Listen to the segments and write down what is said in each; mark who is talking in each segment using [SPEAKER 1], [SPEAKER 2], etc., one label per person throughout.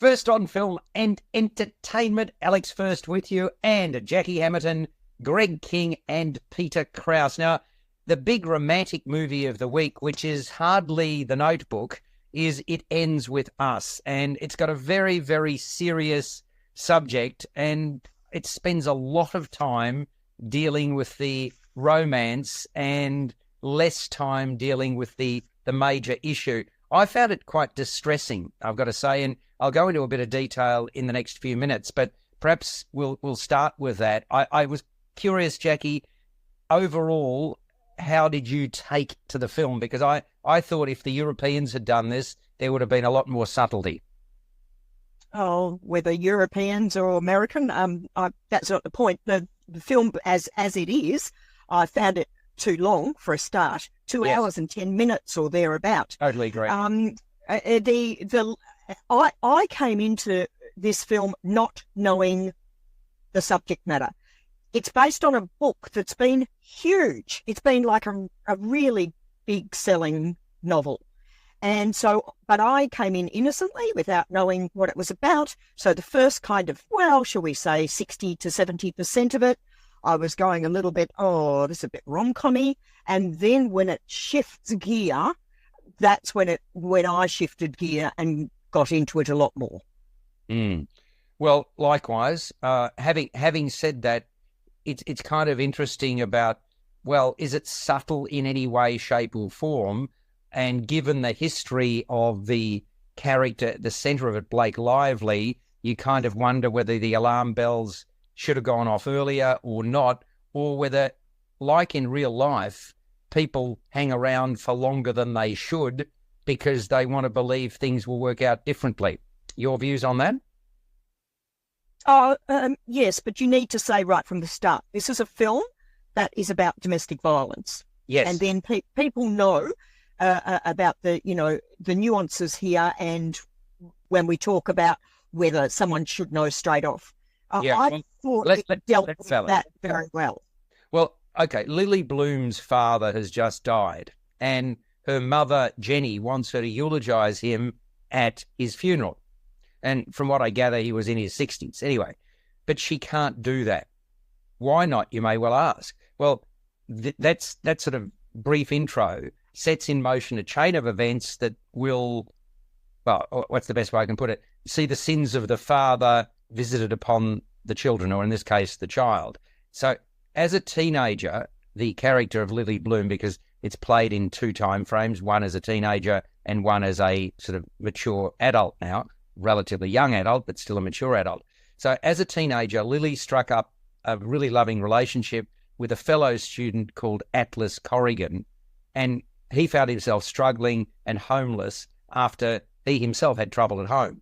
[SPEAKER 1] First on film and entertainment, Alex First with you, and Jaqui Hammerton, Greg King, and Peter Krause. Now, the big romantic movie of the week, which is hardly The Notebook, is It Ends With Us. And it's got a very, very serious subject, and it spends a lot of time dealing with the romance and less time dealing with the major issue. I found it quite distressing, I've got to say, and I'll go into a bit of detail in the next few minutes, but perhaps we'll start with that. I was curious, Jaqui, overall, how did you take to the film? Because I thought if the Europeans had done this, there would have been a lot more subtlety.
[SPEAKER 2] Oh, whether Europeans or American, that's not the point. The film, as it is, I found it too long for a start. 2 hours and 10 minutes or thereabout.
[SPEAKER 1] Totally agree.
[SPEAKER 2] I came into this film not knowing the subject matter. It's based on a book that's been huge. It's been like a really big selling novel. And so, but I came in innocently without knowing what it was about. So the first kind of, well, shall we say 60 to 70% of it, I was going a little bit, this is a bit rom-com-y. And then when it shifts gear, that's when I shifted gear and got into it a lot more.
[SPEAKER 1] Well, likewise, having said that, it's kind of interesting about, well, is it subtle in any way, shape or form? And given the history of the character at the centre of it, Blake Lively, you kind of wonder whether the alarm bells should have gone off earlier or not, or whether, like in real life, people hang around for longer than they should because they want to believe things will work out differently. Your views on that?
[SPEAKER 2] Yes, but you need to say right from the start, this is a film that is about domestic violence.
[SPEAKER 1] Yes.
[SPEAKER 2] And then people know about the nuances here, and when we talk about whether someone should know straight off. I thought it dealt with that very well.
[SPEAKER 1] Well, okay, Lily Bloom's father has just died, and her mother, Jenny, wants her to eulogise him at his funeral. And from what I gather, he was in his 60s. Anyway, but she can't do that. Why not, you may well ask? Well, that sort of brief intro sets in motion a chain of events that will, well, what's the best way I can put it? See the sins of the father visited upon the children, or in this case, the child. So as a teenager, the character of Lily Bloom, because it's played in two time frames, one as a teenager and one as a sort of mature adult now, relatively young adult, but still a mature adult. So as a teenager, Lily struck up a really loving relationship with a fellow student called Atlas Corrigan, and he found himself struggling and homeless after he himself had trouble at home.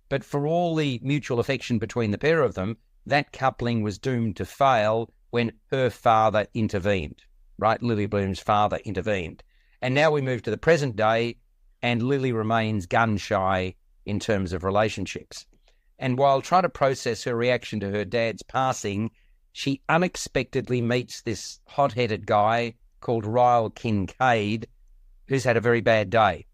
[SPEAKER 1] But for all the mutual affection between the pair of them, that coupling was doomed to fail when her father intervened, right? Lily Bloom's father intervened. And now we move to the present day, and Lily remains gun-shy in terms of relationships. And while trying to process her reaction to her dad's passing, she unexpectedly meets this hot-headed guy called Ryle Kincaid, who's had a very bad day.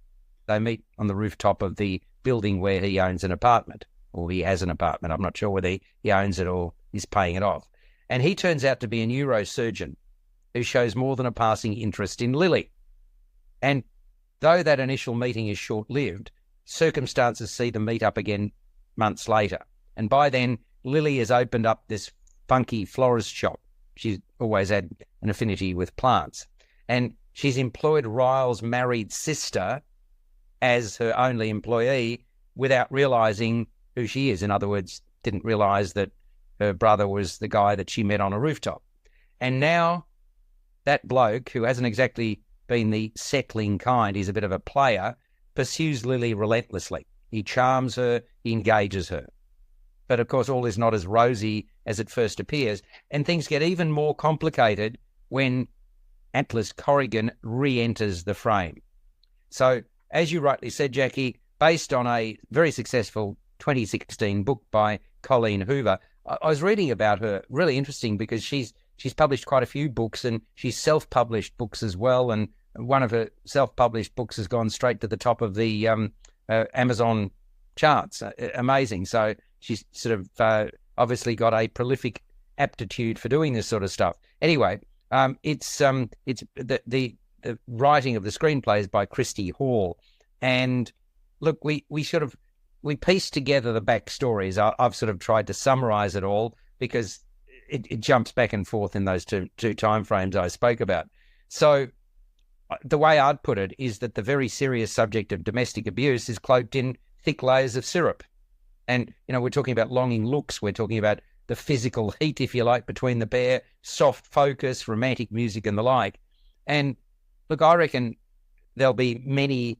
[SPEAKER 1] They meet on the rooftop of the building where he owns an apartment, or he has an apartment. I'm not sure whether he owns it or is paying it off. And he turns out to be a neurosurgeon who shows more than a passing interest in Lily. And though that initial meeting is short-lived, circumstances see them meet up again months later. And by then, Lily has opened up this funky florist shop. She's always had an affinity with plants. And she's employed Ryle's married sister as her only employee without realising who she is. In other words, didn't realise that her brother was the guy that she met on a rooftop. And now that bloke, who hasn't exactly been the settling kind, he's a bit of a player, pursues Lily relentlessly. He charms her, he engages her. But of course, all is not as rosy as it first appears, and things get even more complicated when Atlas Corrigan re-enters the frame. So, as you rightly said, Jaqui, based on a very successful 2016 book by Colleen Hoover, I was reading about her, really interesting, because she's published quite a few books, and she's self-published books as well, and one of her self-published books has gone straight to the top of the Amazon charts. Amazing. So she's sort of obviously got a prolific aptitude for doing this sort of stuff. Anyway, it's the writing of the screenplay is by Christy Hall, and look, we pieced together the backstories. I've sort of tried to summarize it all because it jumps back and forth in those two time frames I spoke about. So the way I'd put it is that the very serious subject of domestic abuse is cloaked in thick layers of syrup. And, we're talking about longing looks. We're talking about the physical heat, if you like, between the pair, soft focus, romantic music and the like. And look, I reckon there'll be many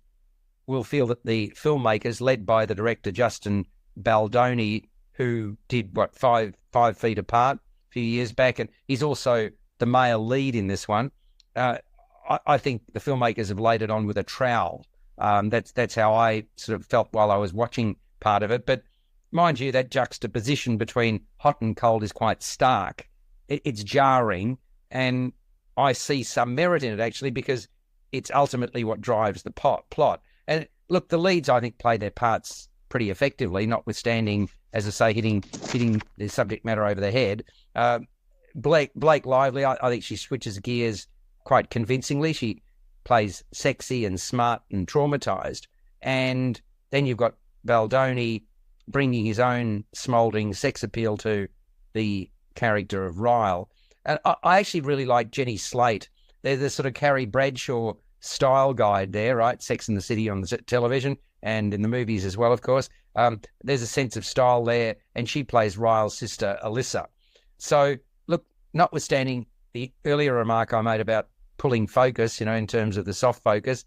[SPEAKER 1] will feel that the filmmakers, led by the director Justin Baldoni, who did, 5 Feet Apart a few years back, and he's also the male lead in this one. I think the filmmakers have laid it on with a trowel. That's how I sort of felt while I was watching part of it. But mind you, that juxtaposition between hot and cold is quite stark. It's jarring, and I see some merit in it, actually, because it's ultimately what drives the plot. And look, the leads, I think, play their parts pretty effectively, notwithstanding, as I say, hitting the subject matter over the head. Blake Lively, I think she switches gears quite convincingly. She plays sexy and smart and traumatized. And then you've got Baldoni bringing his own smouldering sex appeal to the character of Ryle. And I actually really like Jenny Slate. They're the sort of Carrie Bradshaw style guide there, right? Sex and the City on the television and in the movies as well, of course. There's a sense of style there, and she plays Ryle's sister, Alyssa. So, look, notwithstanding the earlier remark I made about pulling focus, in terms of the soft focus,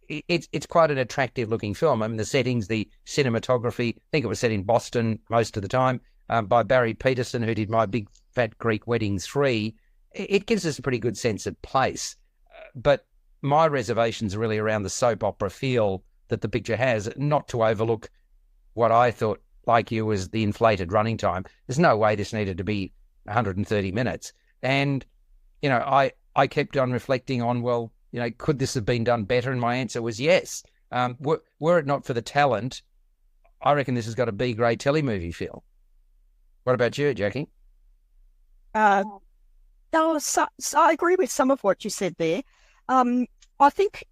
[SPEAKER 1] it's quite an attractive-looking film. I mean, the settings, the cinematography, I think it was set in Boston most of the time, by Barry Peterson, who did My Big Fat Greek Wedding 3. It gives us a pretty good sense of place. But my reservations are really around the soap opera feel that the picture has, not to overlook what I thought, like you, was the inflated running time. There's no way this needed to be 130 minutes. And, I kept on reflecting on, well, could this have been done better? And my answer was yes. Were it not for the talent, I reckon this has got a B-grade telemovie feel. What about you, Jackie?
[SPEAKER 2] So I agree with some of what you said there. I think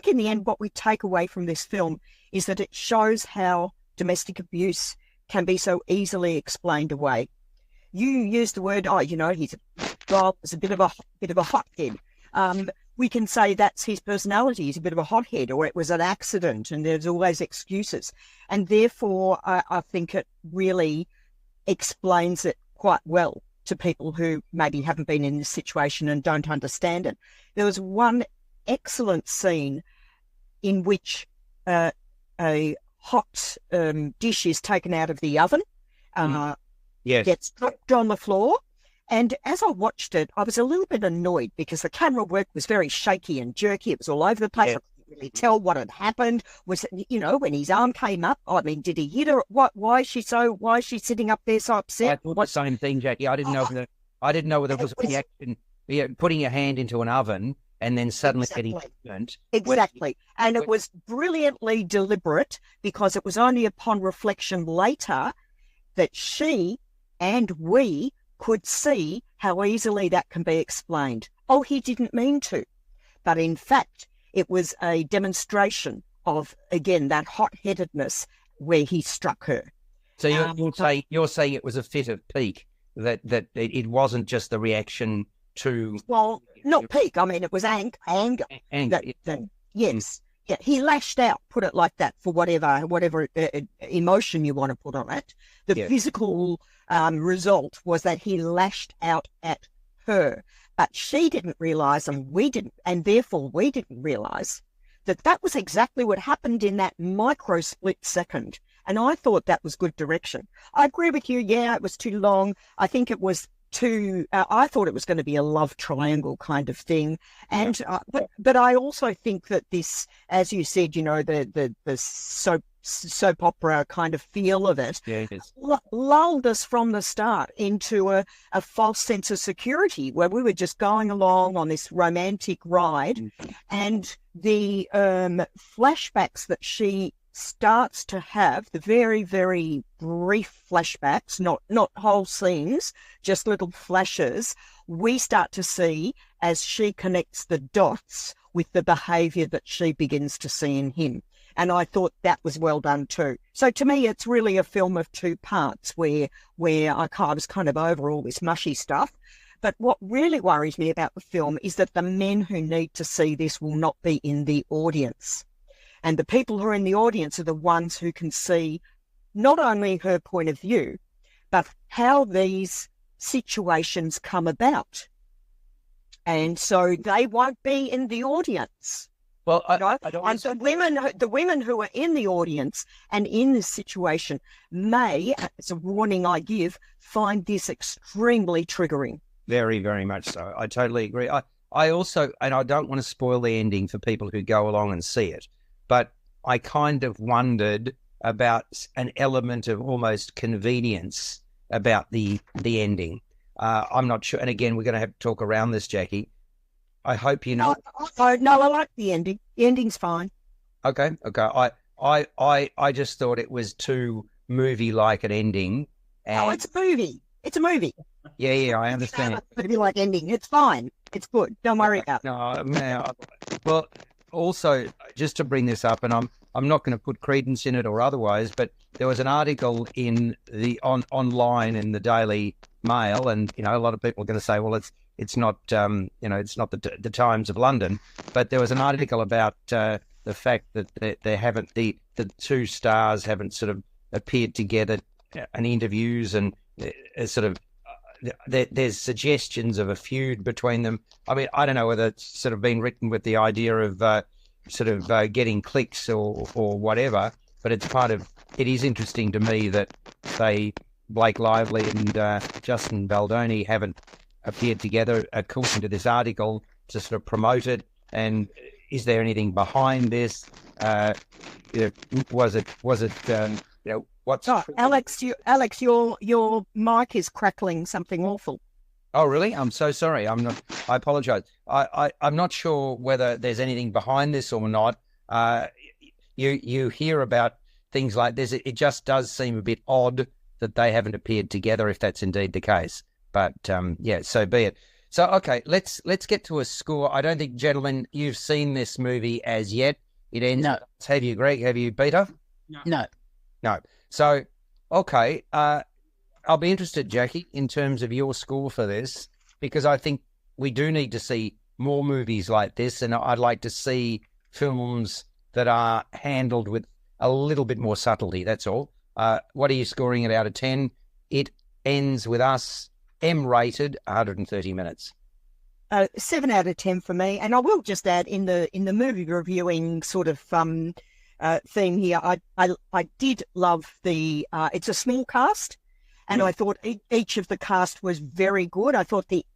[SPEAKER 2] in the end, what we take away from this film is that it shows how domestic abuse can be so easily explained away. You used the word, he's a bit of a hothead. We can say that's his personality. He's a bit of a hothead, or it was an accident, and there's always excuses. And therefore, I think it really explains it quite well to people who maybe haven't been in this situation and don't understand it. There was one excellent scene in which a hot dish is taken out of the oven, gets dropped on the floor. And as I watched it, I was a little bit annoyed because the camera work was very shaky and jerky. It was all over the place. Yeah. I couldn't really tell what had happened. Was, when his arm came up, I mean, did he hit her? Why is she sitting up there so upset?
[SPEAKER 1] I thought the same thing, Jackie. I didn't know whether it was a reaction, putting your hand into an oven and then suddenly getting burnt.
[SPEAKER 2] Exactly. And it was brilliantly deliberate, because it was only upon reflection later that she and we could see how easily that can be explained. Oh, he didn't mean to. But in fact, it was a demonstration of, again, that hot-headedness where he struck her.
[SPEAKER 1] So you're saying it was a fit of pique, that it wasn't just the reaction to...
[SPEAKER 2] Well, not pique. I mean, it was anger. Yes. Yeah, he lashed out, put it like that, for whatever emotion you want to put on it. The physical result was that he lashed out at her, but she didn't realise, and we didn't, and therefore we didn't realise that was exactly what happened in that micro split second. And I thought that was good direction. I agree with you. Yeah, it was too long. I think it was too. I thought it was going to be a love triangle kind of thing, and but I also think that this, as you said, the soap opera kind of feel of it, lulled us from the start into a false sense of security, where we were just going along on this romantic ride, and the flashbacks that she starts to have the very, very brief flashbacks, not whole scenes, just little flashes, we start to see as she connects the dots with the behaviour that she begins to see in him. And I thought that was well done too. So to me, it's really a film of two parts where I was kind of over all this mushy stuff. But what really worries me about the film is that the men who need to see this will not be in the audience. And the people who are in the audience are the ones who can see not only her point of view, but how these situations come about. And so they won't be in the audience.
[SPEAKER 1] Well,
[SPEAKER 2] I don't. And the women who are in the audience and in this situation may, it's a warning I give, find this extremely triggering.
[SPEAKER 1] Very, very much so. I totally agree. I also, and I don't want to spoil the ending for people who go along and see it, but I kind of wondered about an element of almost convenience about the ending. I'm not sure. And again, we're going to have to talk around this, Jackie. I hope you know.
[SPEAKER 2] No, I like the ending. The ending's fine.
[SPEAKER 1] Okay. I just thought it was too movie-like an ending.
[SPEAKER 2] And... it's a movie. It's a movie.
[SPEAKER 1] Yeah, I understand.
[SPEAKER 2] It's a movie-like ending. It's fine. It's good. Don't worry about it.
[SPEAKER 1] No, well, also, just to bring this up, and I'm not going to put credence in it or otherwise, but there was an article in the online in the Daily Mail, and a lot of people are going to say, well, it's not it's not the Times of London, but there was an article about the fact that they haven't the two stars haven't sort of appeared together in interviews, and sort of there's suggestions of a feud between them. I mean, I don't know whether it's sort of been written with the idea of getting clicks or whatever, but it's it is interesting to me that Blake Lively and Justin Baldoni haven't appeared together according to this article to sort of promote it. And is there anything behind this? Was it what's...
[SPEAKER 2] Oh, Alex, your mic is crackling something awful.
[SPEAKER 1] Oh, really? I'm so sorry. I apologize. I'm not sure whether there's anything behind this or not. You hear about things like this. It just does seem a bit odd that they haven't appeared together, if that's indeed the case. But yeah, so be it. So, okay, let's get to a score. I don't think, gentlemen, you've seen this movie as yet. It ends.
[SPEAKER 3] No.
[SPEAKER 1] Have you, Greg? Have you, Peter?
[SPEAKER 3] No.
[SPEAKER 1] So, okay, I'll be interested, Jackie, in terms of your score for this, because I think we do need to see more movies like this, and I'd like to see films that are handled with a little bit more subtlety, that's all. What are you scoring it out of 10? It ends with us, M-rated, 130 minutes.
[SPEAKER 2] 7 out of 10 for me. And I will just add, in the movie reviewing sort of theme here, I did love the... it's a small cast, and I thought each of the cast was very good. I thought the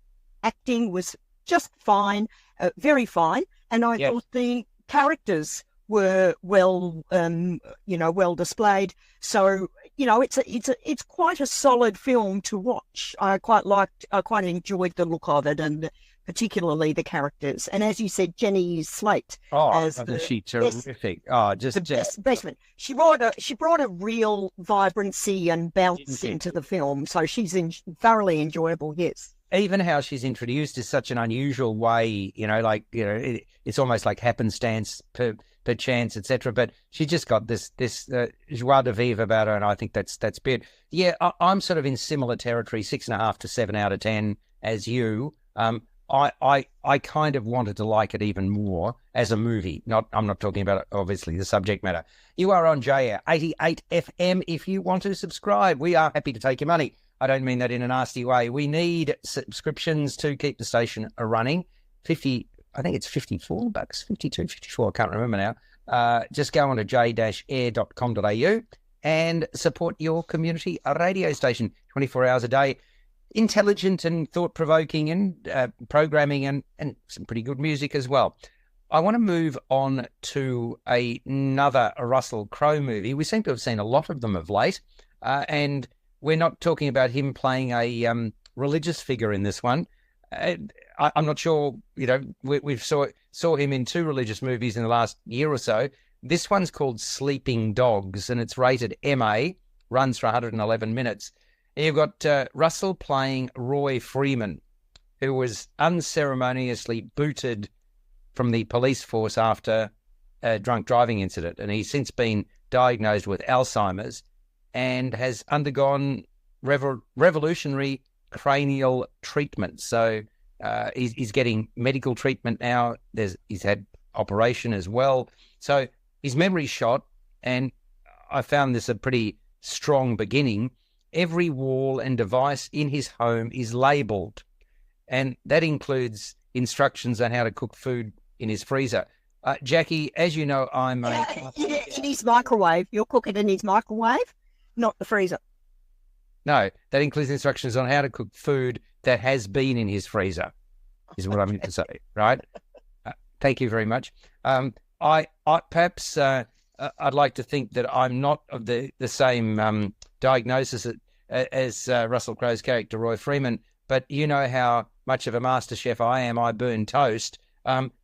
[SPEAKER 2] acting was just fine, very fine, and I thought the characters were well displayed. So it's quite a solid film to watch. I quite enjoyed the look of it, and particularly the characters. And as you said, Jenny Slate.
[SPEAKER 1] She's terrific.
[SPEAKER 2] Best one. She brought a real vibrancy and bounce into the film. So she's thoroughly enjoyable. Yes.
[SPEAKER 1] Even how she's introduced is such an unusual way. It's almost like happenstance per chance, etc. But she just got this joie de vivre about her, and I think that's big. Yeah, I'm sort of in similar territory, 6.5 to 7 out of 10 as you. I kind of wanted to like it even more as a movie. I'm not talking about, obviously, the subject matter. You are on JR 88 FM. If you want to subscribe, we are happy to take your money. I don't mean that in a nasty way. We need subscriptions to keep the station running. I think it's $54, 52, 54, I can't remember now. Just go on to j-air.com.au and support your community radio station 24 hours a day. Intelligent and thought-provoking and programming and some pretty good music as well. I want to move on to another Russell Crowe movie. We seem to have seen a lot of them of late, and we're not talking about him playing a religious figure in this one. I'm not sure, we saw him in 2 religious movies in the last year or so. This one's called Sleeping Dogs, and it's rated MA, runs for 111 minutes. And you've got Russell playing Roy Freeman, who was unceremoniously booted from the police force after a drunk driving incident. And he's since been diagnosed with Alzheimer's and has undergone revolutionary cranial treatment. So he's getting medical treatment now. He's had operation as well. So his memory's shot, and I found this a pretty strong beginning. Every wall and device in his home is labelled, and that includes instructions on how to cook food in his freezer. Jackie, as you know, I'm
[SPEAKER 2] in his microwave. You'll cook it in his microwave, not the freezer.
[SPEAKER 1] No, that includes instructions on how to cook food that has been in his freezer, is what I meant to say, right? Thank you very much. I perhaps I'd like to think that I'm not of the same diagnosis as Russell Crowe's character, Roy Freeman, but you know how much of a master chef I am. I burn toast.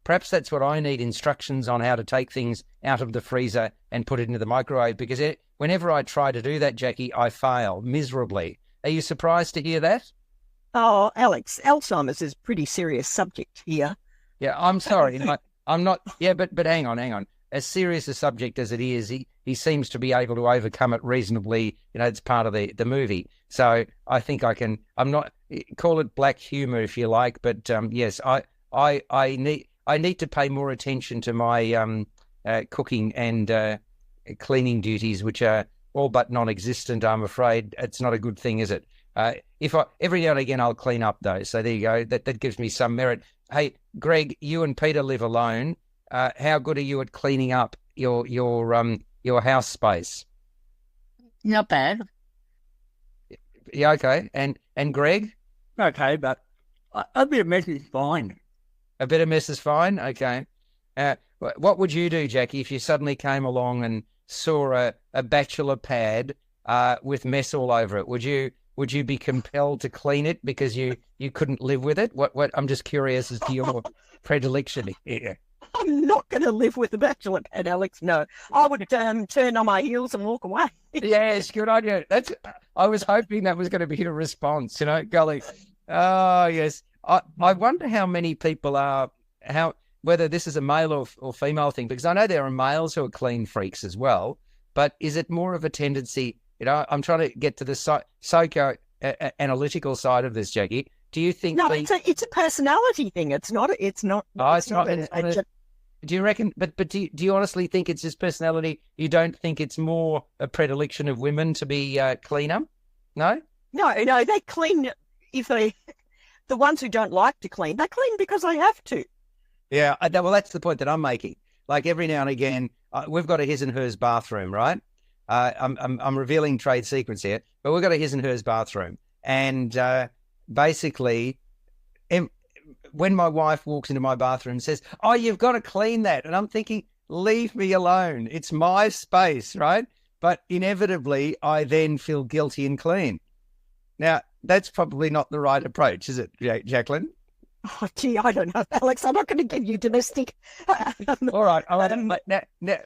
[SPEAKER 1] Perhaps that's what I need, instructions on how to take things out of the freezer and put it into the microwave, because whenever I try to do that, Jackie, I fail miserably. Are you surprised to hear that?
[SPEAKER 2] Oh, Alex, Alzheimer's is a pretty serious subject here.
[SPEAKER 1] Yeah, I'm sorry. I'm not. Yeah, but hang on. As serious a subject as it is, he seems to be able to overcome it reasonably. It's part of the movie. So I think I can. I'm not, call it black humor if you like, but yes, I need to pay more attention to my cooking and cleaning duties, which are all but non-existent. I'm afraid it's not a good thing, is it? Every now and again I'll clean up though. So there you go. That gives me some merit. Hey, Greg, you and Peter live alone. How good are you at cleaning up your house space?
[SPEAKER 3] Not bad.
[SPEAKER 1] Yeah, okay. And Greg?
[SPEAKER 3] Okay, but a bit of mess is fine.
[SPEAKER 1] A bit of mess is fine? Okay. What would you do, Jackie, if you suddenly came along and saw a bachelor pad with mess all over it? Would you be compelled to clean it because you couldn't live with it? What I'm just curious as to your predilection here.
[SPEAKER 2] I'm not going to live with the bachelor pad, Alex. No, I would turn on my heels and walk away.
[SPEAKER 1] Yes, good on you. I was hoping that was going to be a response. Golly. Oh yes. I wonder how many people are whether this is a male or female thing, because I know there are males who are clean freaks as well. But is it more of a tendency? I'm trying to get to the psycho-analytical side of this, Jackie. Do you think?
[SPEAKER 2] No, it's a personality thing. It's not. Oh, it's not.
[SPEAKER 1] Do you reckon? But do you honestly think it's his personality? You don't think it's more a predilection of women to be cleaner? No.
[SPEAKER 2] No. They clean if they. The ones who don't like to clean, they clean because they have to.
[SPEAKER 1] Yeah. Well, that's the point that I'm making. Like every now and again, we've got a his and hers bathroom, right? I'm revealing trade secrets here, but we've got a his and hers bathroom, and basically, when my wife walks into my bathroom and says, "Oh, you've got to clean that," and I'm thinking, "Leave me alone. It's my space, right?" But inevitably, I then feel guilty and clean. Now, that's probably not the right approach, is it, Jacqueline?
[SPEAKER 2] Oh, gee, I don't know, Alex. I'm not going to give you domestic.
[SPEAKER 1] All right.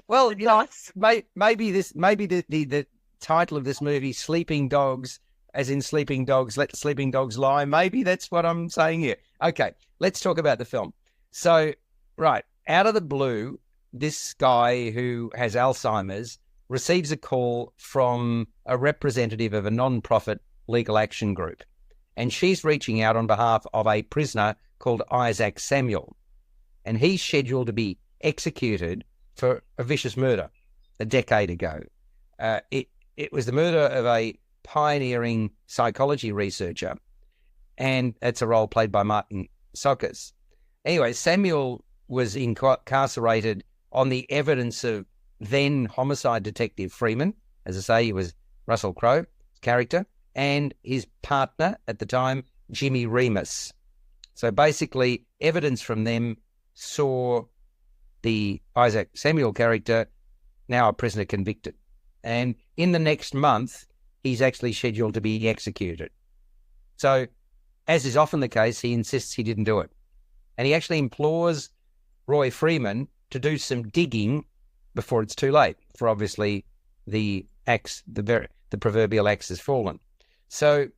[SPEAKER 1] Well, nice. Maybe the title of this movie, Sleeping Dogs, as in sleeping dogs, let sleeping dogs lie. Maybe that's what I'm saying here. Okay, let's talk about the film. So, right, out of the blue, this guy who has Alzheimer's receives a call from a representative of a non-profit legal action group. And she's reaching out on behalf of a prisoner called Isaac Samuel. And he's scheduled to be executed for a vicious murder a decade ago. It was the murder of a pioneering psychology researcher, and it's a role played by Martin Sockers. Anyway, Samuel was incarcerated on the evidence of then homicide detective Freeman. As I say, he was Russell Crowe's character, and his partner at the time, Jimmy Remus. So basically, evidence from them saw the Isaac Samuel character, now a prisoner, convicted. And in the next month, he's actually scheduled to be executed. So, as is often the case, he insists he didn't do it. And he actually implores Roy Freeman to do some digging before it's too late. For obviously the proverbial axe has fallen. So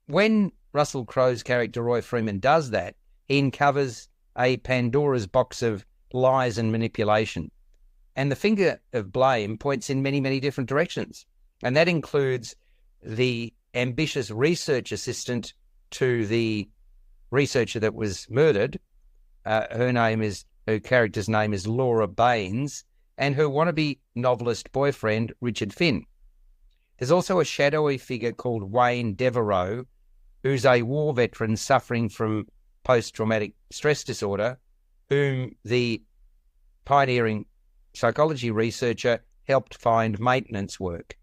[SPEAKER 1] when Russell Crowe's character Roy Freeman does that, he uncovers a Pandora's box of lies and manipulation. And the finger of blame points in many, many different directions. And that includes the ambitious research assistant to the researcher that was murdered. Her character's name is Laura Baines, and her wannabe novelist boyfriend, Richard Finn. There's also a shadowy figure called Wayne Devereaux, who's a war veteran suffering from post-traumatic stress disorder, whom the pioneering psychology researcher helped find maintenance work.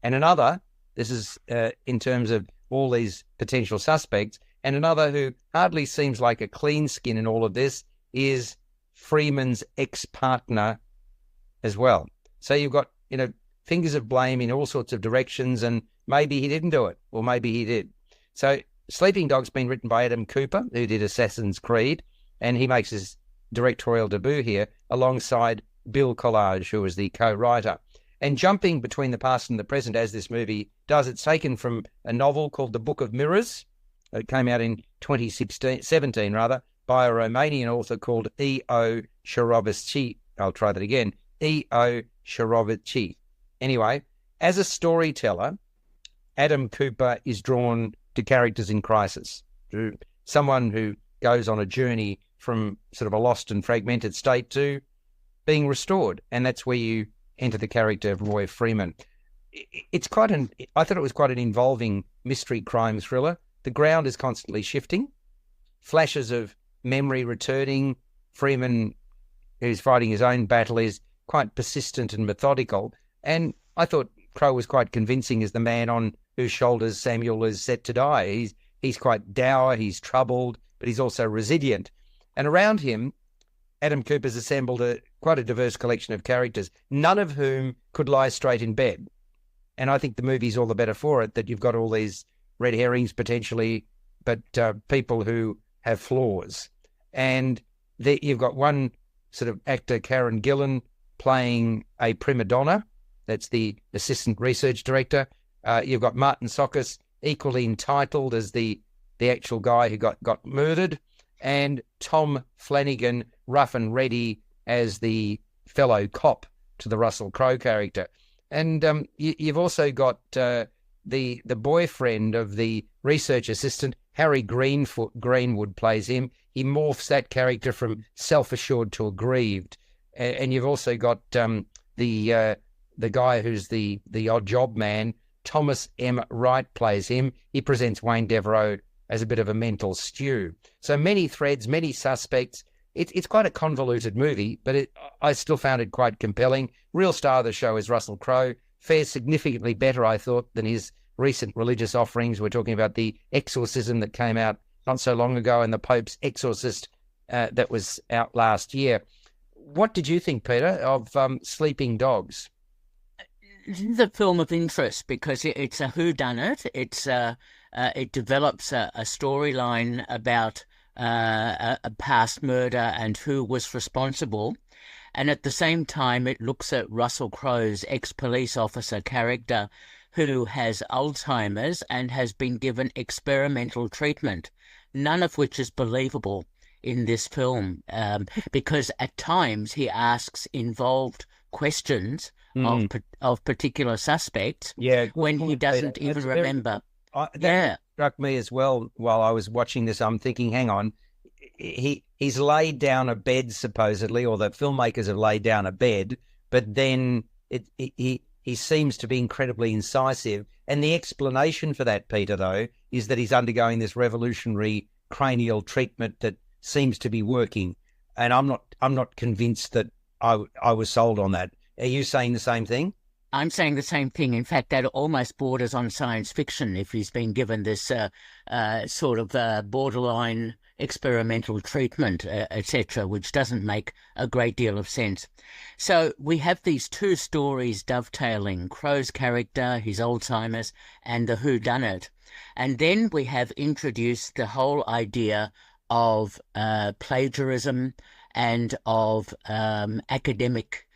[SPEAKER 1] And another, this is in terms of all these potential suspects, and another who hardly seems like a clean skin in all of this is Freeman's ex-partner as well. So you've got, fingers of blame in all sorts of directions, and maybe he didn't do it, or maybe he did. So Sleeping Dog's been written by Adam Cooper, who did Assassin's Creed, and he makes his directorial debut here alongside Bill Collage, who was the co-writer. And jumping between the past and the present, as this movie does, it's taken from a novel called The Book of Mirrors. It came out in 2017 by a Romanian author called E.O. Sharovitsky. I'll try that again. E.O. Sharovitsky. Anyway, as a storyteller, Adam Cooper is drawn to characters in crisis, to someone who goes on a journey from sort of a lost and fragmented state to being restored. And that's where you enter the character of Roy Freeman. I thought it was quite an involving mystery crime thriller. The ground is constantly shifting, flashes of memory returning. Freeman, who's fighting his own battle, is quite persistent and methodical. And I thought Crowe was quite convincing as the man on whose shoulders Samuel is set to die. He's quite dour, he's troubled, but he's also resilient. And around him, Adam Cooper's assembled quite a diverse collection of characters, none of whom could lie straight in bed. And I think the movie's all the better for it, that you've got all these red herrings potentially, but people who have flaws. And you've got one sort of actor, Karen Gillan, playing a prima donna. That's the assistant research director. You've got Martin Sokas, equally entitled as the actual guy who got murdered, and Tom Flanagan, rough and ready, as the fellow cop to the Russell Crowe character. And you've also got the boyfriend of the research assistant, Harry Greenwood plays him. He morphs that character from self-assured to aggrieved. And you've also got the guy who's the odd job man, Thomas M. Wright plays him. He presents Wayne Devereaux as a bit of a mental stew. So many threads, many suspects. It's quite a convoluted movie, but I still found it quite compelling. Real star of the show is Russell Crowe. Fares significantly better, I thought, than his recent religious offerings. We're talking about The Exorcism that came out not so long ago and The Pope's Exorcist that was out last year. What did you think, Peter, of Sleeping Dogs?
[SPEAKER 3] This is a film of interest because it's a whodunit. It develops a storyline about a past murder and who was responsible. And at the same time, it looks at Russell Crowe's ex-police officer character who has Alzheimer's and has been given experimental treatment, none of which is believable in this film, because at times he asks involved questions of particular suspects when he doesn't even remember.
[SPEAKER 1] That struck me as well while I was watching this. I'm thinking, hang on, he's laid down a bed supposedly, or the filmmakers have laid down a bed, but then he seems to be incredibly incisive. And the explanation for that, Peter, though, is that he's undergoing this revolutionary cranial treatment that seems to be working. And I'm not convinced that I was sold on that. Are you saying the same thing?
[SPEAKER 3] I'm saying the same thing. In fact, that almost borders on science fiction if he's been given this sort of borderline experimental treatment, etc., which doesn't make a great deal of sense. So we have these two stories dovetailing, Crowe's character, his Alzheimer's, and the whodunit. And then we have introduced the whole idea of plagiarism and of academic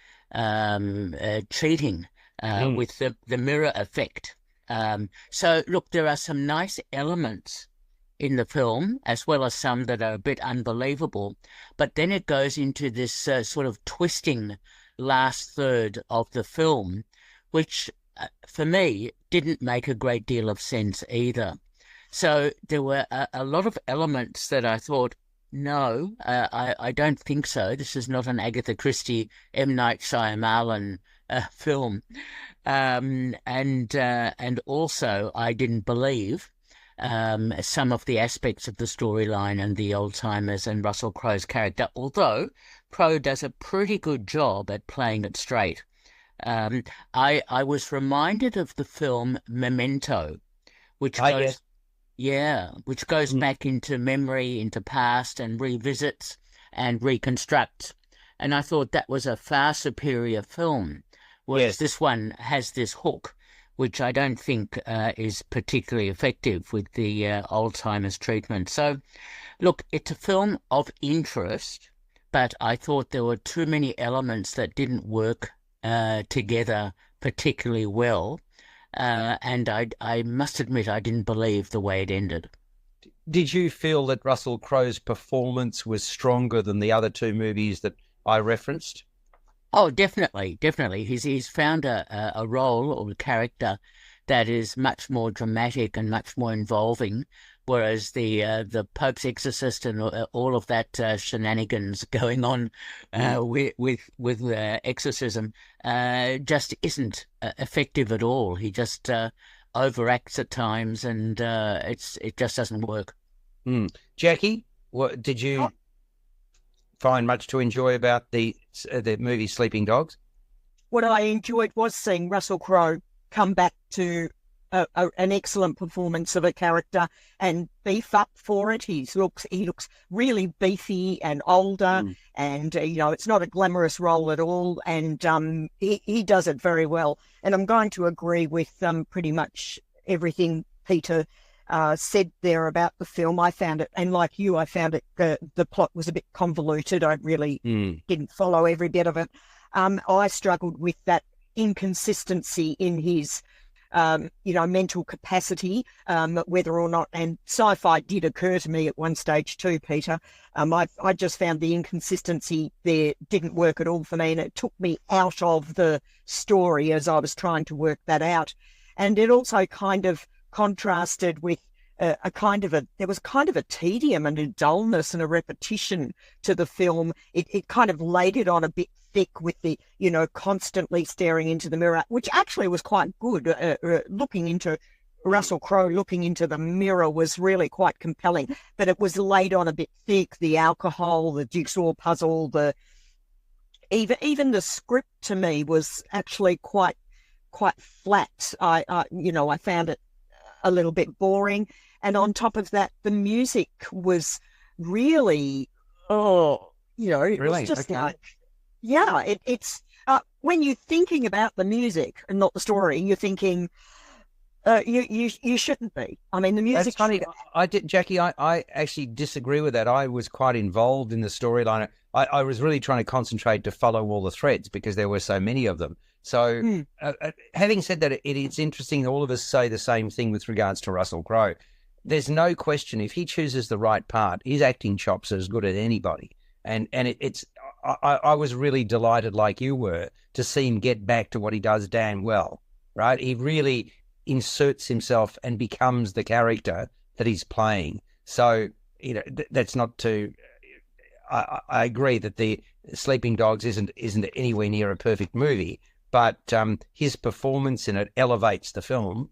[SPEAKER 3] cheating with the mirror effect. So, look, there are some nice elements in the film, as well as some that are a bit unbelievable. But then it goes into this sort of twisting last third of the film, which for me didn't make a great deal of sense either. So there were a lot of elements that I thought, no, I don't think so. This is not an Agatha Christie, M. Night Shyamalan film. And also I didn't believe some of the aspects of the storyline and the old-timers and Russell Crowe's character, although Crowe does a pretty good job at playing it straight. I was reminded of the film Memento, which goes, which goes back into memory, into past, and revisits and reconstructs. And I thought that was a far superior film, whereas this one has this hook, which I don't think is particularly effective with the old-timers treatment. So, look, it's a film of interest, but I thought there were too many elements that didn't work together particularly well. And I must admit I didn't believe the way it ended.
[SPEAKER 1] Did you feel that Russell Crowe's performance was stronger than the other two movies that I referenced?
[SPEAKER 3] Oh, definitely. He's found a role or a character that is much more dramatic and much more involving, whereas the Pope's Exorcist and all of that shenanigans going on with exorcism just isn't effective at all. He just overacts at times, and it just doesn't work.
[SPEAKER 1] Jackie, what did you find much to enjoy about the movie Sleeping Dogs?
[SPEAKER 2] What I enjoyed was seeing Russell Crowe come back to an excellent performance of a character and beef up for it. He looks really beefy and older, and it's not a glamorous role at all, and he does it very well. And I'm going to agree with pretty much everything Peter said there about the film. I found it, and like you, I found it, the plot was a bit convoluted. I really didn't follow every bit of it. I struggled with that inconsistency in his mental capacity, whether or not, and sci-fi did occur to me at one stage too, Peter. I just found the inconsistency there didn't work at all for me, and it took me out of the story as I was trying to work that out. And it also kind of contrasted with there was kind of a tedium and a dullness and a repetition to the film. It kind of laid it on a bit thick with the, constantly staring into the mirror, which actually was quite good. Looking into Russell Crowe, looking into the mirror was really quite compelling, but it was laid on a bit thick. The alcohol, the jigsaw puzzle, even the script to me was actually quite flat. I found it a little bit boring. And on top of that, the music was really, it was just like, it's when you're thinking about the music and not the story, you're thinking, you shouldn't be. I mean, the music.
[SPEAKER 1] That's funny. Jackie, I actually disagree with that. I was quite involved in the storyline. I was really trying to concentrate to follow all the threads because there were so many of them. So having said that, it's interesting all of us say the same thing with regards to Russell Crowe. There's no question if he chooses the right part, his acting chops are as good as anybody. And I was really delighted, like you were, to see him get back to what he does damn well, right? He really inserts himself and becomes the character that he's playing. So, that's not to... I agree that the Sleeping Dogs isn't anywhere near a perfect movie, but his performance in it elevates the film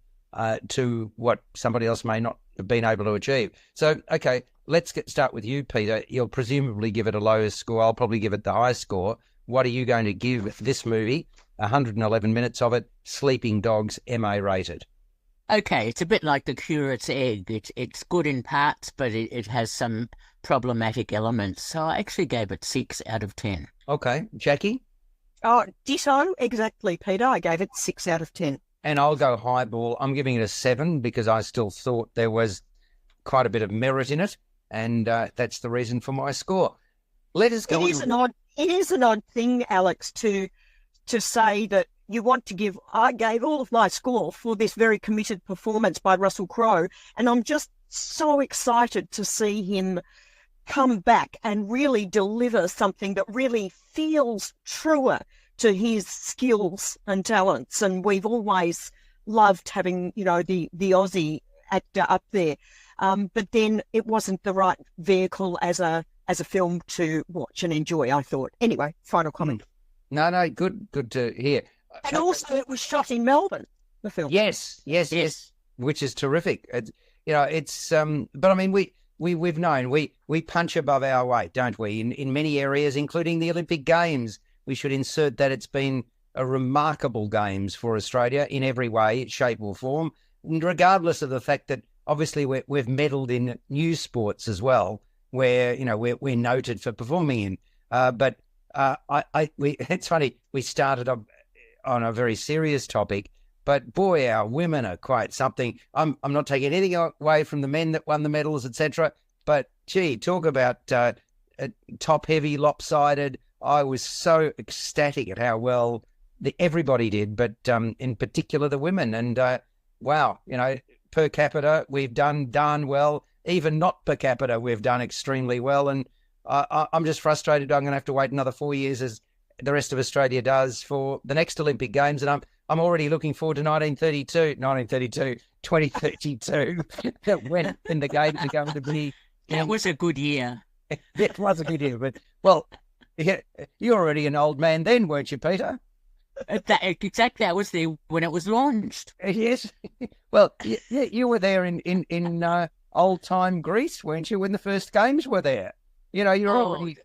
[SPEAKER 1] to what somebody else may not have been able to achieve. So, okay, let's start with you, Peter. You'll presumably give it a low score. I'll probably give it the high score. What are you going to give this movie? 111 minutes of it, Sleeping Dogs, MA rated.
[SPEAKER 3] Okay, it's a bit like the curate's egg. It's good in parts, but it has some problematic elements. So I actually gave it 6 out of 10.
[SPEAKER 1] Okay, Jackie?
[SPEAKER 2] Oh, ditto, exactly, Peter. I gave it 6 out of 10.
[SPEAKER 1] And I'll go highball. I'm giving it a 7 because I still thought there was quite a bit of merit in it, and that's the reason for my score. Let us go.
[SPEAKER 2] It is an odd thing, Alex, to to say that I gave all of my score for this very committed performance by Russell Crowe, and I'm just so excited to see him come back and really deliver something that really feels truer to his skills and talents. And we've always loved having, the Aussie actor up there. But then it wasn't the right vehicle as a film to watch and enjoy, I thought. Anyway, final comment.
[SPEAKER 1] No, good to hear.
[SPEAKER 2] And also it was shot in Melbourne, the film.
[SPEAKER 1] Yes, which is terrific. But I mean, we've known we punch above our weight, don't we? In many areas, including the Olympic Games, we should insert that it's been a remarkable Games for Australia in every way, shape or form, regardless of the fact that obviously we've medalled in new sports as well, where we're noted for performing in. But it's funny, we started on a very serious topic, but boy, our women are quite something. I'm not taking anything away from the men that won the medals, etc. But gee, talk about top heavy, lopsided. I was so ecstatic at how well everybody did, but in particular the women. And wow, per capita we've done darn well. Even not per capita, we've done extremely well. And I'm just frustrated. I'm going to have to wait another 4 years, as the rest of Australia does, for the next Olympic Games. And I'm already looking forward to 2032, when the Games are going to be.
[SPEAKER 3] That was a good year.
[SPEAKER 1] It was a good year, but well, you're already an old man then, weren't you, Peter?
[SPEAKER 3] Exactly, that was when it was launched.
[SPEAKER 1] Yes. Well, you were there in old time Greece, weren't you, when the first Games were there? You're already.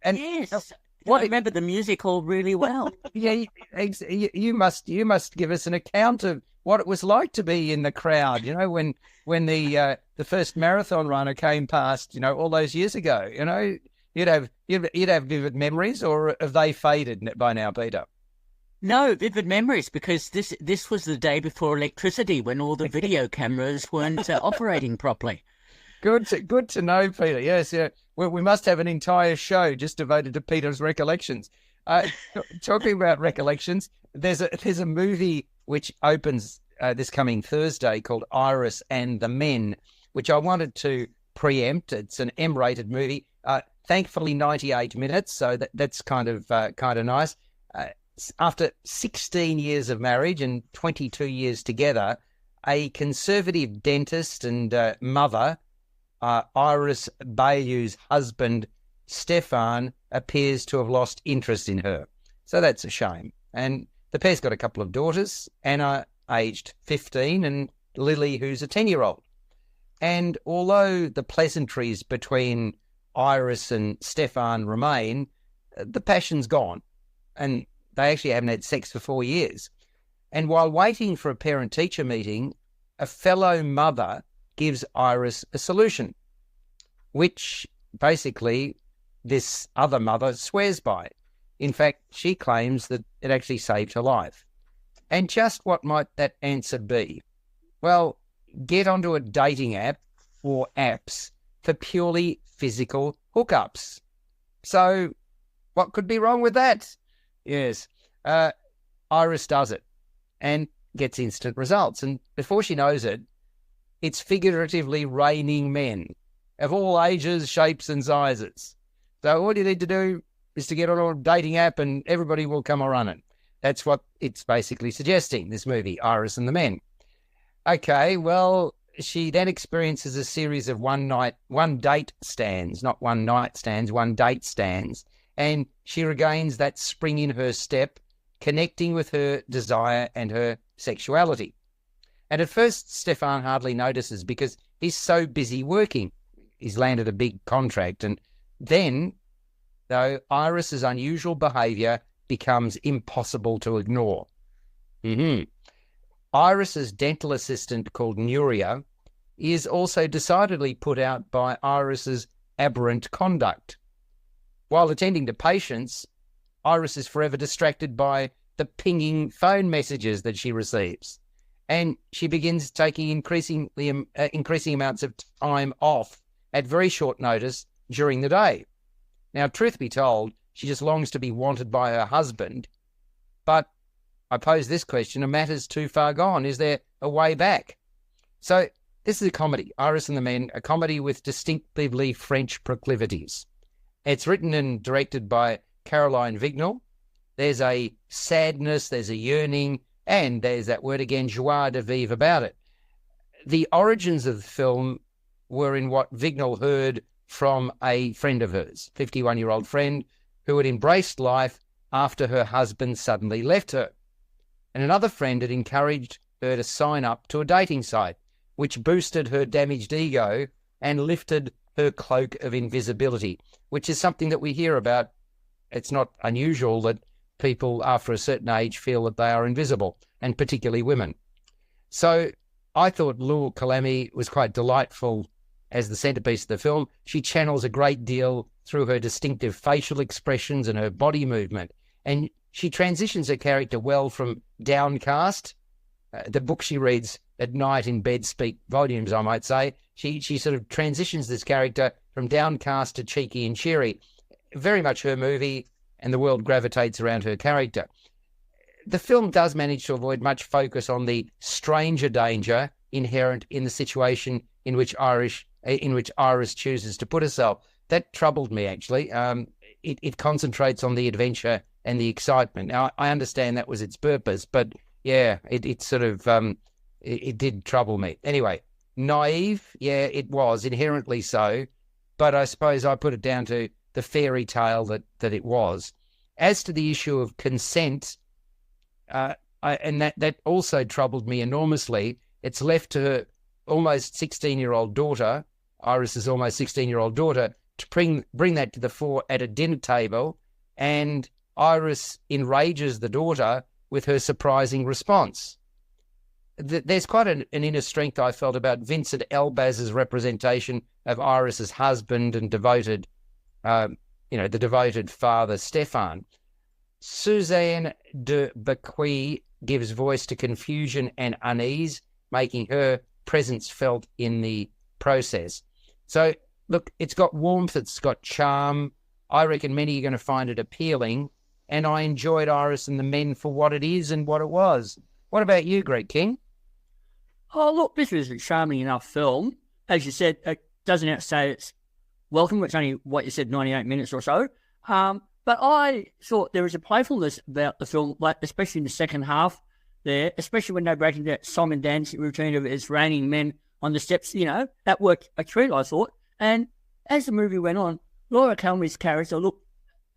[SPEAKER 1] And
[SPEAKER 3] yes. I remember the music hall really well.
[SPEAKER 1] Yeah, you must give us an account of what it was like to be in the crowd. When the first marathon runner came past, all those years ago. You'd have vivid memories, or have they faded by now, Peter?
[SPEAKER 3] No, vivid memories, because this was the day before electricity, when all the video cameras weren't operating properly.
[SPEAKER 1] Good to know, Peter. Yes, yeah. Well, we must have an entire show just devoted to Peter's recollections. Talking about recollections, there's a movie which opens this coming Thursday called Iris and the Men, which I wanted to preempt. It's an M-rated movie. Thankfully, 98 minutes, so that's kind of nice. After 16 years of marriage and 22 years together, a conservative dentist and mother, Iris Bayou's husband, Stefan, appears to have lost interest in her. So that's a shame. And the pair's got a couple of daughters, Anna, aged 15, and Lily, who's a 10-year-old. And although the pleasantries between Iris and Stefan remain, the passion's gone. And they actually haven't had sex for 4 years. And while waiting for a parent-teacher meeting, a fellow mother gives Iris a solution, which basically this other mother swears by. In fact, she claims that it actually saved her life. And just what might that answer be? Well, get onto a dating app or apps for purely physical hookups. So what could be wrong with that? Yes, Iris does it and gets instant results. And before she knows it, it's figuratively raining men of all ages, shapes and sizes. So all you need to do is to get on a dating app and everybody will come a-running. That's what it's basically suggesting, this movie, Iris and the Men. Okay, well, she then experiences a series of one date stands, and she regains that spring in her step, connecting with her desire and her sexuality. And at first, Stefan hardly notices because he's so busy working. He's landed a big contract. And then, though, Iris's unusual behaviour becomes impossible to ignore. Iris's dental assistant, called Nuria, is also decidedly put out by Iris's aberrant conduct. While attending to patients, Iris is forever distracted by the pinging phone messages that she receives. And she begins taking increasing amounts of time off at very short notice during the day. Now, truth be told, she just longs to be wanted by her husband, But I pose this question, are matters too far gone? Is there a way back? So this is a comedy, Iris and the Men, a comedy with distinctively French proclivities. It's written and directed by Caroline Vignal. There's a sadness, there's a yearning, and there's that word again, joie de vivre about it. The origins of the film were in what Vignal heard from a friend of hers, 51-year-old friend, who had embraced life after her husband suddenly left her. And another friend had encouraged her to sign up to a dating site, which boosted her damaged ego and lifted her cloak of invisibility, which is something that we hear about. It's not unusual that people after a certain age feel that they are invisible, and particularly women. So I thought Lul Kalami was quite delightful as the centerpiece of the film. She channels a great deal through her distinctive facial expressions and her body movement. And she transitions her character well from downcast, the book she reads at night in bed speak volumes, I might say. She sort of transitions this character from downcast to cheeky and cheery. Very much her movie, and the world gravitates around her character. The film does manage to avoid much focus on the stranger danger inherent in the situation in which Iris chooses to put herself. That troubled me, actually. It concentrates on the adventure and the excitement. Now, I understand that was its purpose, but yeah, it sort of, it did trouble me. Anyway, naive, yeah, it was, inherently so, but I suppose I put it down to the fairy tale that it was. As to the issue of consent, and that also troubled me enormously. It's left to her almost 16-year-old daughter, Iris's almost 16-year-old daughter, to bring that to the fore at a dinner table, and Iris enrages the daughter with her surprising response. There's quite an inner strength I felt about Vincent Elbaz's representation of Iris's husband and devoted, the devoted father, Stefan. Suzanne de Bequy gives voice to confusion and unease, making her presence felt in the process. So, look, it's got warmth, it's got charm. I reckon many are going to find it appealing, and I enjoyed Iris and the Men for what it is and what it was. What about you, Greg King?
[SPEAKER 4] Oh, look, this is a charming enough film. As you said, it doesn't outstay its welcome. It's only, what you said, 98 minutes or so. But I thought there was a playfulness about the film, like especially in the second half there, especially when they break into that song and dance routine of it's raining men on the steps, that worked a treat, I thought. And as the movie went on, Laura Calmey's character looked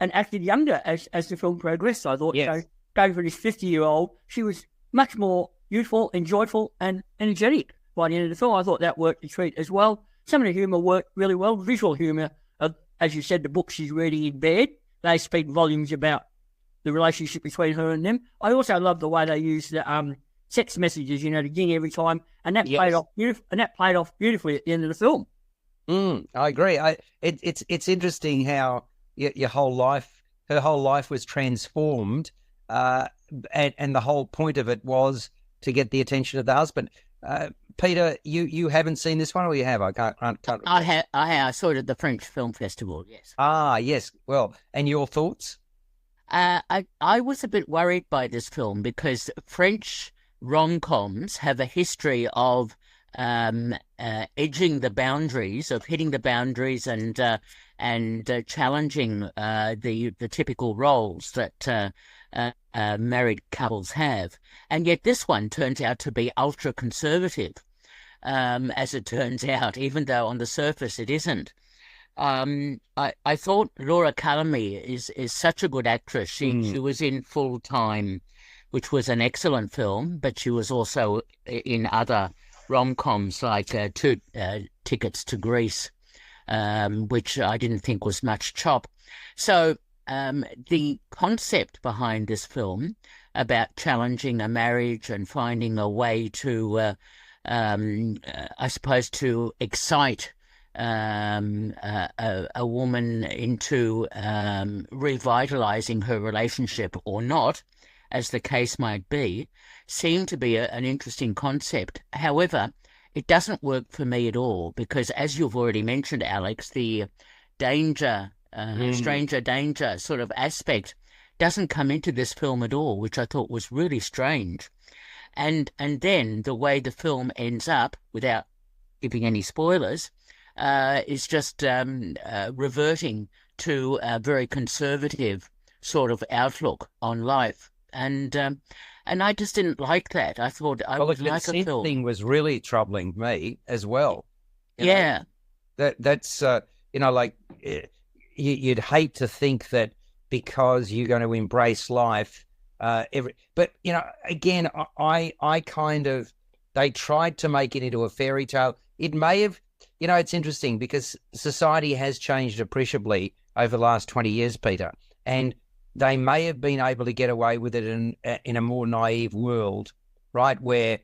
[SPEAKER 4] and acted younger as the film progressed, I thought.
[SPEAKER 1] Yes.
[SPEAKER 4] So going for this 50-year-old, she was much more youthful and joyful and energetic by the end of the film. I thought that worked a treat as well. Some of the humour worked really well. Visual humour, as you said, the book she's reading in bed, they speak volumes about the relationship between her and them. I also love the way they use the sex messages, to ding every time, and that played off beautifully at the end of the film.
[SPEAKER 1] I agree. It's interesting how her whole life was transformed, and the whole point of it was to get the attention of the husband. Peter, you haven't seen this one, or you have? I can't.
[SPEAKER 3] I saw it at the French Film Festival. Yes.
[SPEAKER 1] Ah, yes. Well, and your thoughts?
[SPEAKER 3] I was a bit worried by this film because French rom-coms have a history of edging the boundaries, of hitting the boundaries, and challenging the typical roles that married couples have. And yet this one turns out to be ultra conservative, as it turns out, even though on the surface it isn't. I thought Laura Calamy is such a good actress. She was in Full Time, which was an excellent film, but she was also in other rom-coms like Two Tickets to Greece, which I didn't think was much chop. So the concept behind this film about challenging a marriage and finding a way to, I suppose, to excite a woman into revitalizing her relationship or not, as the case might be, seemed to be an interesting concept. However, it doesn't work for me at all because, as you've already mentioned, Alex, the danger, stranger danger sort of aspect doesn't come into this film at all, which I thought was really strange. And then the way the film ends up, without giving any spoilers, is just reverting to a very conservative sort of outlook on life. And I just didn't like that. I thought I would like a film.
[SPEAKER 1] Thing was really troubling me as well.
[SPEAKER 3] Yeah.
[SPEAKER 1] That's like you'd hate to think that because you're going to embrace life, but again, I kind of, they tried to make it into a fairy tale. It may have, it's interesting because society has changed appreciably over the last 20 years, Peter, and they may have been able to get away with it in a more naive world, right, where,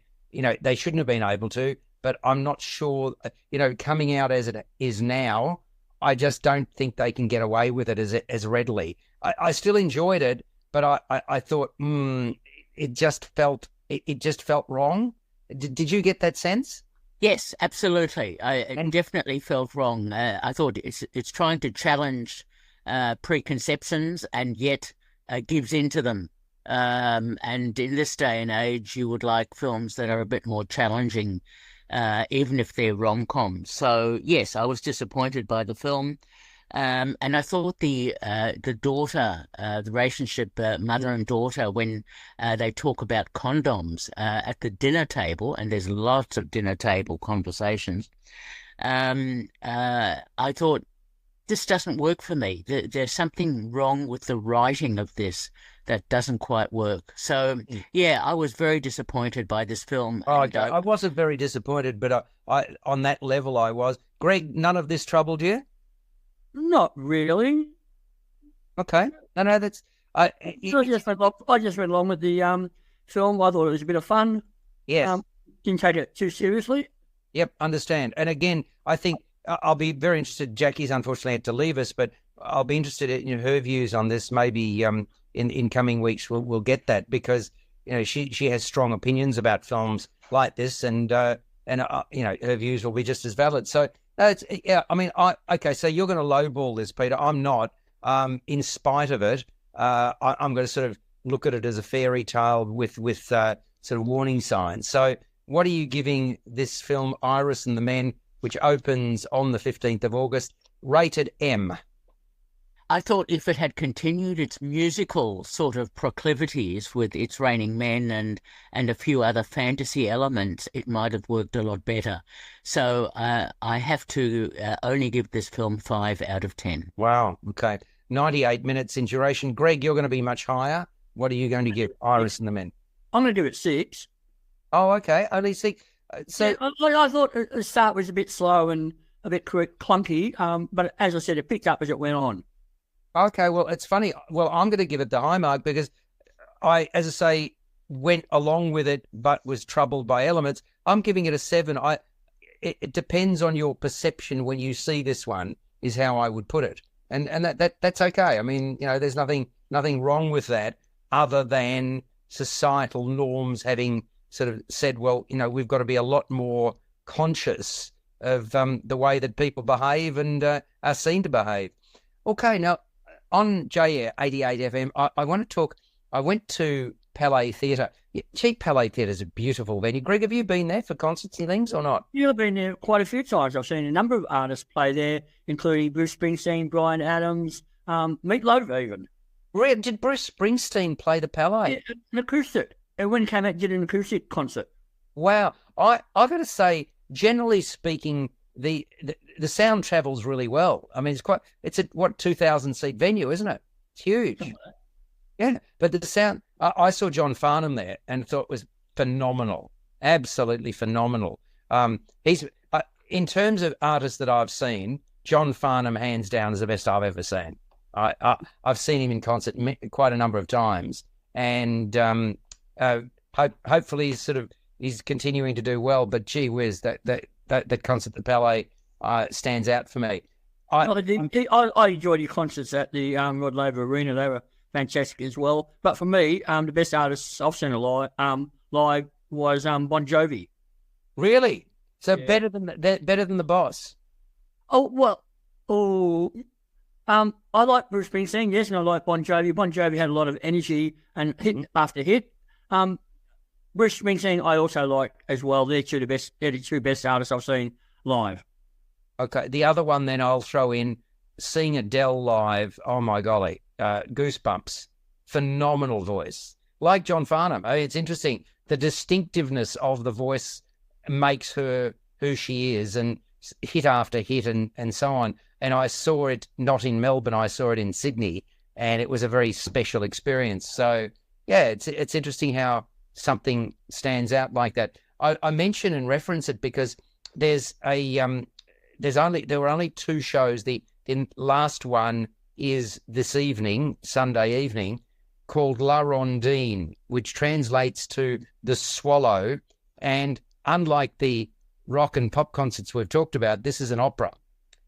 [SPEAKER 1] they shouldn't have been able to, but I'm not sure, coming out as it is now, I just don't think they can get away with it as readily. I still enjoyed it, but I thought, it just felt wrong. Did you get that sense?
[SPEAKER 3] Yes, absolutely. It definitely felt wrong. I thought it's trying to challenge preconceptions and yet gives into them. And in this day and age, you would like films that are a bit more challenging, even if they're rom-coms. So, yes, I was disappointed by the film. And I thought the daughter, the relationship, mother and daughter, when they talk about condoms at the dinner table, and there's lots of dinner table conversations, I thought, this doesn't work for me. There's something wrong with the writing of this that doesn't quite work. So, yeah, I was very disappointed by this film.
[SPEAKER 1] I wasn't very disappointed, but I on that level I was. Greg, none of this troubled you?
[SPEAKER 4] Not really.
[SPEAKER 1] Okay. No, that's... I
[SPEAKER 4] just went along with the film. I thought it was a bit of fun.
[SPEAKER 1] Yes.
[SPEAKER 4] Didn't take it too seriously.
[SPEAKER 1] Yep, understand. And again, I think I'll be very interested. Jackie's unfortunately had to leave us, but I'll be interested in her views on this. Maybe in coming weeks we'll get that, because she has strong opinions about films like this, and her views will be just as valid. So okay. So you're going to lowball this, Peter. I'm not. In spite of it, I'm going to sort of look at it as a fairy tale with sort of warning signs. So what are you giving this film, Iris and the Men, which opens on the 15th of August, rated M?
[SPEAKER 3] I thought if it had continued its musical sort of proclivities with It's Raining Men and a few other fantasy elements, it might have worked a lot better. So I have to only give this film 5 out of 10.
[SPEAKER 1] Wow. Okay. 98 minutes in duration. Greg, you're going to be much higher. What are you going to give Iris and the Men?
[SPEAKER 4] I'm going to give it 6.
[SPEAKER 1] Oh, okay. Only 6. So
[SPEAKER 4] yeah, I thought the start was a bit slow and a bit clunky, but as I said, it picked up as it went on.
[SPEAKER 1] Okay, well, it's funny. Well, I'm going to give it the high mark because I, as I say, went along with it but was troubled by elements. I'm giving it a 7. It depends on your perception when you see this one, is how I would put it. And that's okay. I mean, there's nothing wrong with that, other than societal norms having sort of said, well, we've got to be a lot more conscious of the way that people behave and are seen to behave. Okay, now, on JAir 88 FM, I want to talk. I went to Palais Theatre. Gee, Palais Theatre is a beautiful venue. Greg, have you been there for concerts and things or not?
[SPEAKER 4] Yeah, I've been there quite a few times. I've seen a number of artists play there, including Bruce Springsteen, Bryan Adams, Meat Loaf even.
[SPEAKER 1] Did Bruce Springsteen play the Palais?
[SPEAKER 4] Yeah, an acoustic. And when he came out, did an acoustic concert.
[SPEAKER 1] Wow. I've got to say, generally speaking, the sound travels really well. I mean, it's a 2,000-seat venue, isn't it? It's huge. Yeah, but the sound, I saw John Farnham there and thought it was phenomenal, absolutely phenomenal. He's in terms of artists that I've seen, John Farnham, hands down, is the best I've ever seen. I've seen him in concert quite a number of times, and hopefully he's continuing to do well. But gee whiz, that concert at the Palais stands out for me.
[SPEAKER 4] I enjoyed your concerts at the Rod Laver Arena. They were fantastic as well. But for me, the best artists I've seen live was Bon Jovi. I like Bruce Springsteen, yes, and I like Bon Jovi. Bon Jovi had a lot of energy and hit after hit. Bruce Springsteen, I also like as well. They're the two best artists I've seen live.
[SPEAKER 1] Okay, the other one then I'll throw in, seeing Adele live, oh my golly, goosebumps, phenomenal voice. Like John Farnham, it's interesting. The distinctiveness of the voice makes her who she is, and hit after hit and so on. And I saw it not in Melbourne, I saw it in Sydney, and it was a very special experience. So, yeah, it's interesting how something stands out like that. I mention and reference it because there were only two shows. The last one is this evening, Sunday evening, called La Rondine, which translates to the swallow. And unlike the rock and pop concerts we've talked about, this is an opera.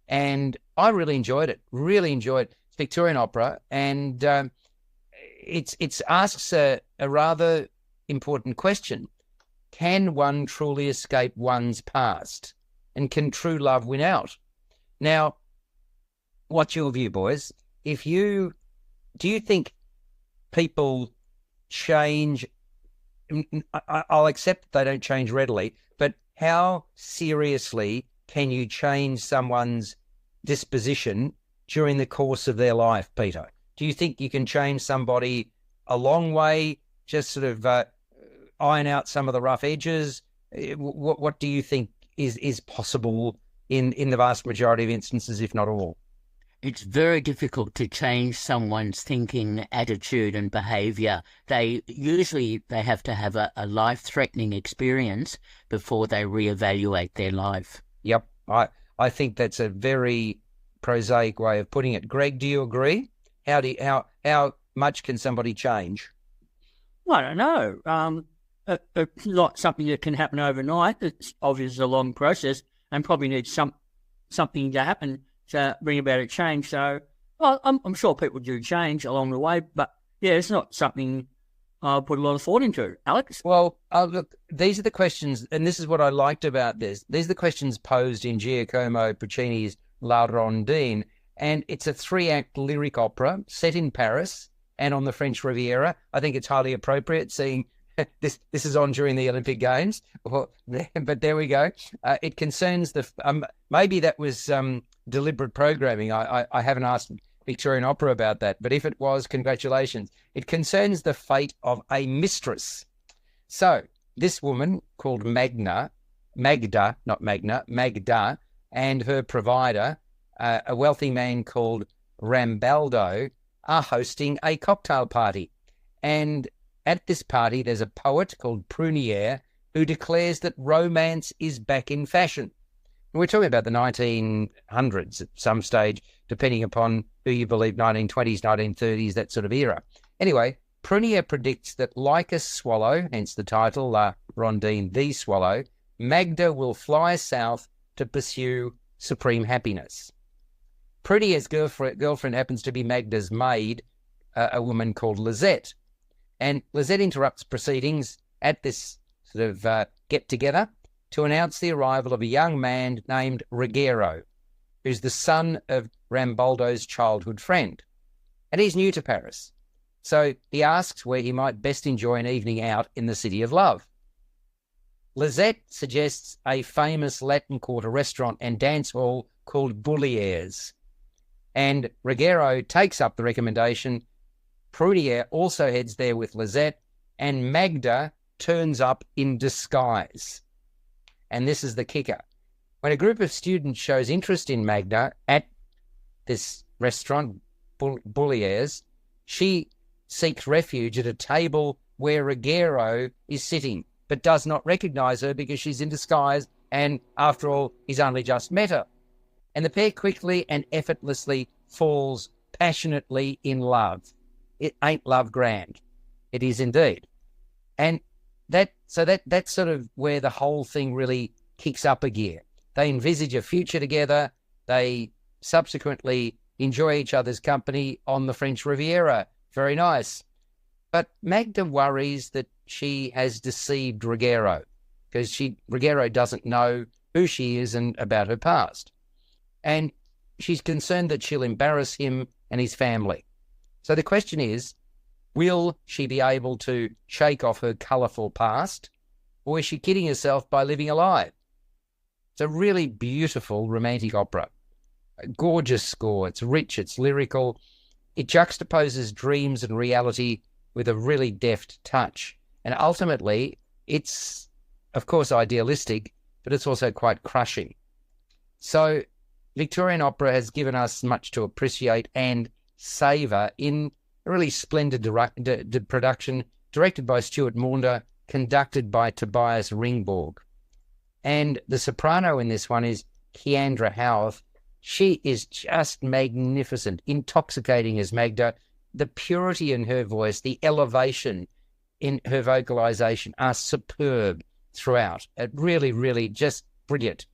[SPEAKER 1] And I really enjoyed it. It's Victorian opera, and it asks a rather important question. Can one truly escape one's past? And can true love win out? Now, what's your view, boys? Do you think people change? I'll accept they don't change readily, but how seriously can you change someone's disposition during the course of their life, Peter? Do you think you can change somebody a long way, just sort of iron out some of the rough edges? What do you think is possible in the vast majority of instances, if not all?
[SPEAKER 3] It's very difficult to change someone's thinking, attitude and behaviour. They have to have a life-threatening experience before they reevaluate their life.
[SPEAKER 1] Yep. I think that's a very prosaic way of putting it. Greg, do you agree? How much can somebody change?
[SPEAKER 4] I don't know. It's not something that can happen overnight. It's obviously a long process and probably needs something to happen to bring about a change. So I'm sure people do change along the way, but yeah, it's not something I'll put a lot of thought into. Alex?
[SPEAKER 1] Well, look, these are the questions, and this is what I liked about this. These are the questions posed in Giacomo Puccini's La Rondine, and it's a 3-act lyric opera set in Paris and on the French Riviera. I think it's highly appropriate, seeing this is on during the Olympic Games. But there we go. It concerns maybe that was deliberate programming. I haven't asked Victorian Opera about that, but if it was, congratulations. It concerns the fate of a mistress. So this woman called Magda, and her provider, a wealthy man called Rambaldo, are hosting a cocktail party. And at this party, there's a poet called Prunière who declares that romance is back in fashion. We're talking about the 1900s at some stage, depending upon who you believe, 1920s, 1930s, that sort of era. Anyway, Prunière predicts that like a swallow, hence the title, La Rondine, the swallow, Magda will fly south to pursue supreme happiness. Prunière's girlfriend happens to be Magda's maid, a woman called Lisette. And Lisette interrupts proceedings at this sort of get-together to announce the arrival of a young man named Ruggiero, who's the son of Rambaldo's childhood friend. And he's new to Paris. So he asks where he might best enjoy an evening out in the city of love. Lisette suggests a famous Latin Quarter restaurant and dance hall called Boulieres. And Ruggiero takes up the recommendation. Prunière also heads there with Lisette, and Magda turns up in disguise. And this is the kicker. When a group of students shows interest in Magda at this restaurant, Boulieres, she seeks refuge at a table where Ruggiero is sitting, but does not recognise her because she's in disguise, and after all, he's only just met her. And the pair quickly and effortlessly falls passionately in love. It ain't love grand. It is indeed. And that's sort of where the whole thing really kicks up a gear. They envisage a future together. They subsequently enjoy each other's company on the French Riviera. Very nice. But Magda worries that she has deceived Ruggiero because Ruggiero doesn't know who she is and about her past. And she's concerned that she'll embarrass him and his family. So the question is, will she be able to shake off her colourful past, or is she kidding herself by living a lie? It's a really beautiful romantic opera. A gorgeous score. It's rich, it's lyrical. It juxtaposes dreams and reality with a really deft touch. And ultimately, it's, of course, idealistic, but it's also quite crushing. So Victorian opera has given us much to appreciate and savour in a really splendid production, directed by Stuart Maunder, conducted by Tobias Ringborg. And the soprano in this one is Keandra Howarth. She is just magnificent, intoxicating as Magda. The purity in her voice, the elevation in her vocalisation are superb throughout. It really, really just brilliant.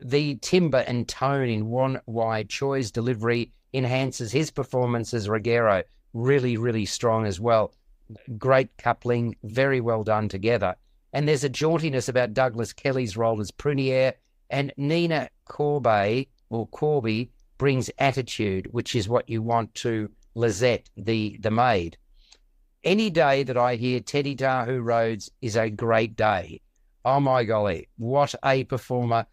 [SPEAKER 1] The timbre and tone in Wan Wai Choi's delivery enhances his performance as Ruggiero. Really, really strong as well. Great coupling, very well done together. And there's a jauntiness about Douglas Kelly's role as Prunière, and Nina Corby brings attitude, which is what you want to Lizette, the maid. Any day that I hear Teddy Dahu Rhodes is a great day. Oh my golly, what a performer.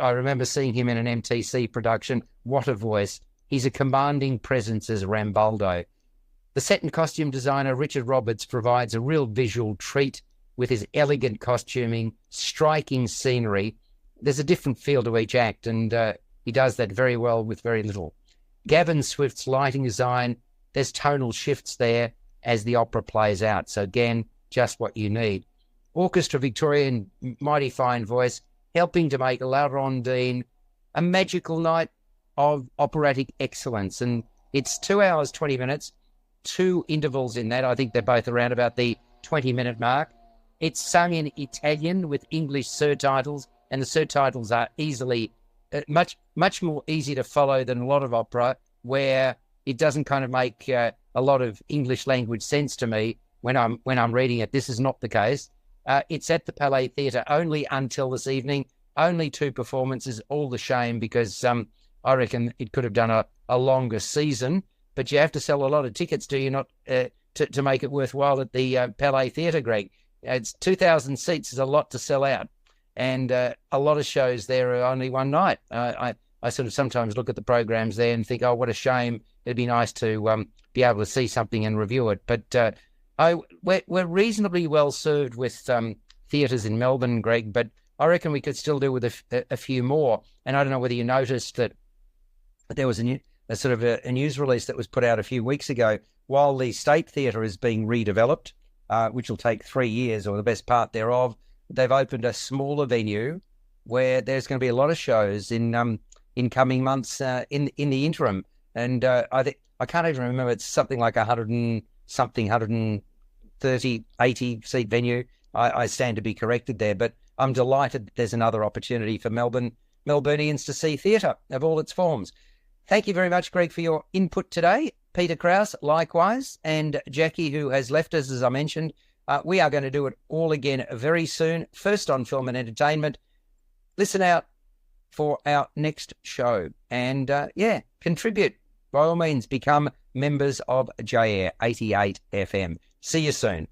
[SPEAKER 1] I remember seeing him in an MTC production. What a voice. He's a commanding presence as Rambaldo. The set and costume designer Richard Roberts provides a real visual treat with his elegant costuming, striking scenery. There's a different feel to each act, and he does that very well with very little. Gavin Swift's lighting design, there's tonal shifts there as the opera plays out. So again, just what you need. Orchestra Victorian, mighty fine voice, helping to make La Rondine a magical night of operatic excellence. And it's 2 hours, 20 minutes, 2 intervals in that. I think they're both around about the 20-minute mark. It's sung in Italian with English surtitles, and the surtitles are easily, much more easy to follow than a lot of opera, where it doesn't kind of make a lot of English language sense to me when I'm reading it. This is not the case. It's at the Palais Theatre only until this evening. Only 2 performances, all the shame, because I reckon it could have done a longer season, but you have to sell a lot of tickets, do you not, to make it worthwhile at the Palais Theatre, Greg? It's 2,000 seats is a lot to sell out, and a lot of shows there are only one night. I sort of sometimes look at the programs there and think, oh, what a shame. It'd be nice to be able to see something and review it. But we're reasonably well served with theatres in Melbourne, Greg, but I reckon we could still do with a few more. And I don't know whether you noticed that there was a sort of a news release that was put out a few weeks ago. While the State Theatre is being redeveloped, which will take 3 years or the best part thereof, they've opened a smaller venue where there's going to be a lot of shows in coming months in the interim. And I can't even remember, it's something like 130, 80 seat venue. I stand to be corrected there, but I'm delighted that there's another opportunity for Melburnians to see theatre of all its forms. Thank you very much, Greg, for your input today. Peter Krause, likewise, and Jackie, who has left us, as I mentioned. We are going to do it all again very soon, first on Film and Entertainment. Listen out for our next show. And, contribute. By all means, become members of JAir 88 FM. See you soon.